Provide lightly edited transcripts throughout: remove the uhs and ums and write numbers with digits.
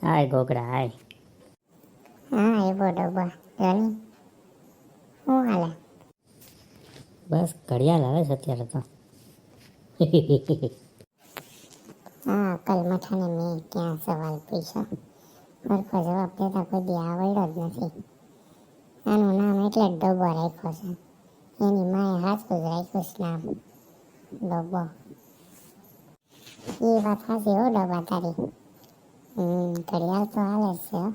હાય ગોગડા હાય. હા એ ડબ્બો જોની શું હાલે? બસ ઘડિયાળ આવે છે અત્યારે તો. હા કલ મઠાને મેં ક્યાં સવાલ પૂછ્યો, સરખો જવાબ દેતા કોઈ દી આવડ્યો જ નથી. આનું નામ એટલે જ ડબ્બો રાખ્યો છે, એની માએ હાચું જ રાખ્યું છે નામ ડબ્બો. એ વાત સાચી હો ડબ્બા તારી. ઘડિયાળ તો હાલે જ છે હો.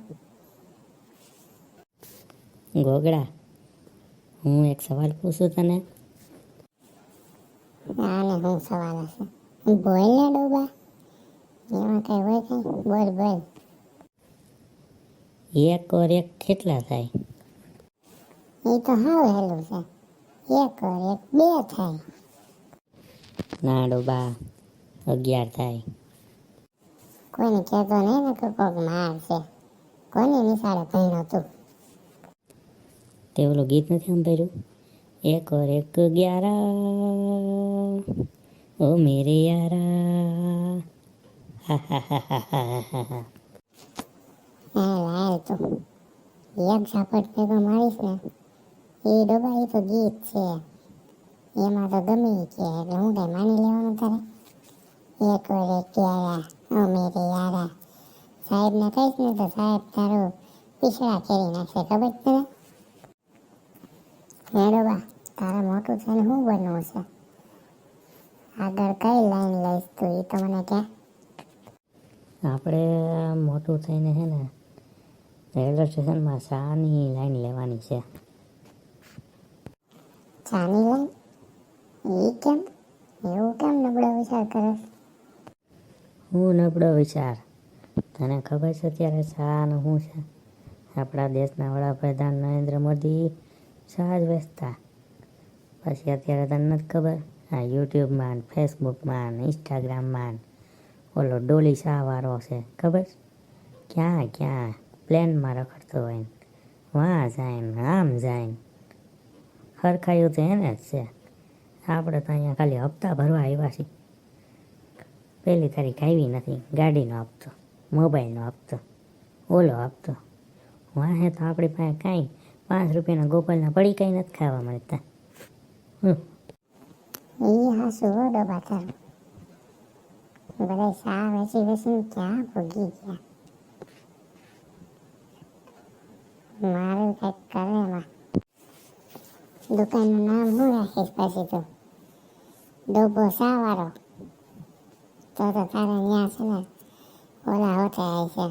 ગોગડા, હું એક સવાલ પૂછું તને. આને શું સવાલ હશે? બોલ ને ડબ્બા, એમાં કઈ હોય કઈ? બોલ બોલ. એક ઓર એક કેટલા થાય? એ તો હાવ હેલું છે, એક ઓર એક 2 થાય. ના ડોબા, 11 થાય. કોઈને કહેતો નહીં ને કે કોક માર છે. કોની નિશાળે ભણ્યો તું? તે ઓલું ગીત નથી સાંભળ્યું? એક ઓર એક 11, ઓ મેરે યારા. હા હા હા હા હા હા હા. હાલ તું એક ઝાપટ ભેગો મારીશ ને, એ ડબ્બા એ તો ગીત છે, એમાં તો ગમે ઈ કે એટલે હું કઈ માની લેવાનું તારે? એક ઓર એક 11, ઓ મેરે યારા. સાહેબને કહીશ ને તો સાહેબ તારું પીછડા ખેરી નાખશે, ખબર છે તને? હે ડબ્બા, તારે મોટું થઈને શું બનવું છે? આગળ કઈ લાઈન લઈશ તું એ તો મને કહે. આપણે મોટું થઈને છે ને રેલવે સ્ટેશનમાં શાની લાઈન લેવાની છે. ચાની લાઈન? એ કેમ? એવું કેમ નબળો વિચાર કરે? હું નબળો વિચાર? તને ખબર છે અત્યારે શાનું શું છે? આપણા દેશના વડાપ્રધાન નરેન્દ્ર મોદી શા જ વેચતા. પછી અત્યારે તને નથી ખબર, આ યુટ્યુબમાં ને ફેસબુકમાં ને ઇન્સ્ટાગ્રામમાં ઓલો ડોલી શાહવાળો છે, ખબર? ક્યાં ક્યાં પ્લેનમાં રખડતો હોય ને વાં જાય ને આમ જાય ને. હરખાયું તો એને જ છે. આપણે તો અહીંયા ખાલી હપ્તા ભરવા આવ્યા છીએ. પહેલી તારીખ આવી નથી, ગાડીનો હપ્તો, મોબાઈલનો હપ્તો, ઓલો હપ્તો. વાહે તો આપણી પાસે કાંઈ 5 રૂપિયાના ગોપાલના પડી કાંઈ નથી ખાવા મળતા. એ હાસુ હો ડબ્બા તારું. બધા શા વેચી વેચીને ક્યાં ભૂગી ગયા. મારું કંઈક કરે એમાં. દુકાનનું નામ શું રાખીશ પછી તું? ડબ્બો શા વાળો? તો તારે ત્યાં છે ને ઓલા હોતે આવી છે,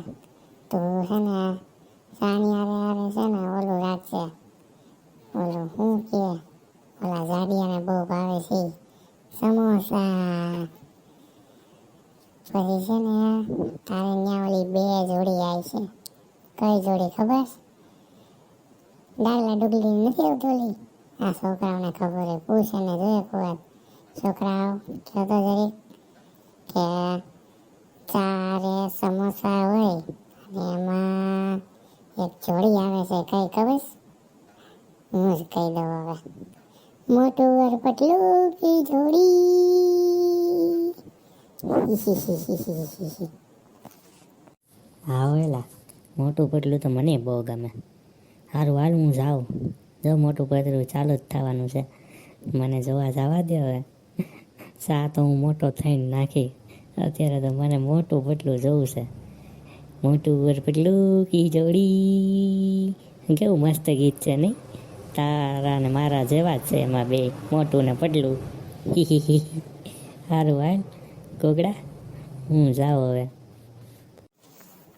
તું છે ને સાની હારે છે ને ઓલું રાખશે, ઓલું શું કે ઓલા જાડિયાને બહુ ભાવે છે સમોસા. પછી છે ને તારે ત્યાં ઓલી 2 જોડી આવી છે. કઈ જોડી ખબર? ડાળલા ડુગલી નથી આવતી ઓલી? આ છોકરાઓને ખબર હોય, પૂછ એને જોઈએ કોઈ છોકરાઓ કહેતો જરીક કે 4 સમોસા હોય અને એમાં એક જોડી આવે છે, કઈ ખબર? હું જ કહી દઉં હવે. મોટું વર પટલું કી જોડી. હા વેલા, મોટું પતલું તો મને બહુ ગમે. સારું હાલ હું જાઉં, જો મોટું પતલું ચાલુ જ થવાનું છે. મને જોવા જવા દે હવે. શા તો હું મોટો થઈને નાખી, અત્યારે તો મને મોટું પતલું જોવું છે. મોટું વર પતલું કી જોડી. કેવું મસ્ત ગીત છે નહીં? તારા ને મારા જેવા જ છે એમાં બે, મોટું ને પતલું. સારું હાલ ગોગડા, હું જાઉં હવે.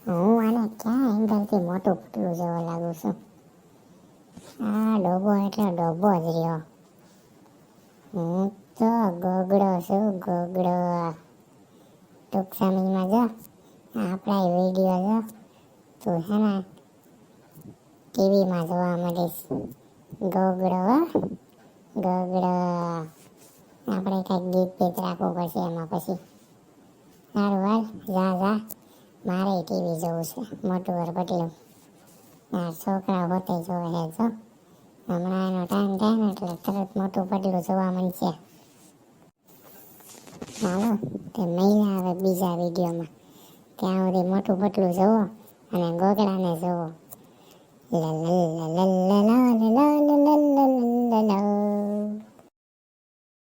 હું આને ક્યાં એંગલથી મોટું પતલું જેવો લાગુ છું? આ ડબ્બો એટલે ડબ્બો જ રહ્યો. હું તો ગોગડો છું, ગોગડો. ટૂંક સમયમાં જો આપણા વિડીયો જો તું છે ને ટીવીમાં જોવા મળીશ. ગોગડો ગોગડો. આપણે કંઈક ગીત બીત રાખવું પડશે એમાં પછી. સારું હાલ જા જા, મારે ટીવી જોવું છે મોટું વર પતલું. આ છોકરા હોતે જોવે છે જો. હમણાં એનો ટાઈમ થાય ને એટલે તરત મોટું પતલું જોવા મળશે. ચાલો તે મહિલા આવે બીજા વિડીયોમાં. ત્યાં સુધી મોટું પતલું જુઓ અને ગોગડાને જુઓ. લા લા લા લા લા લા લા.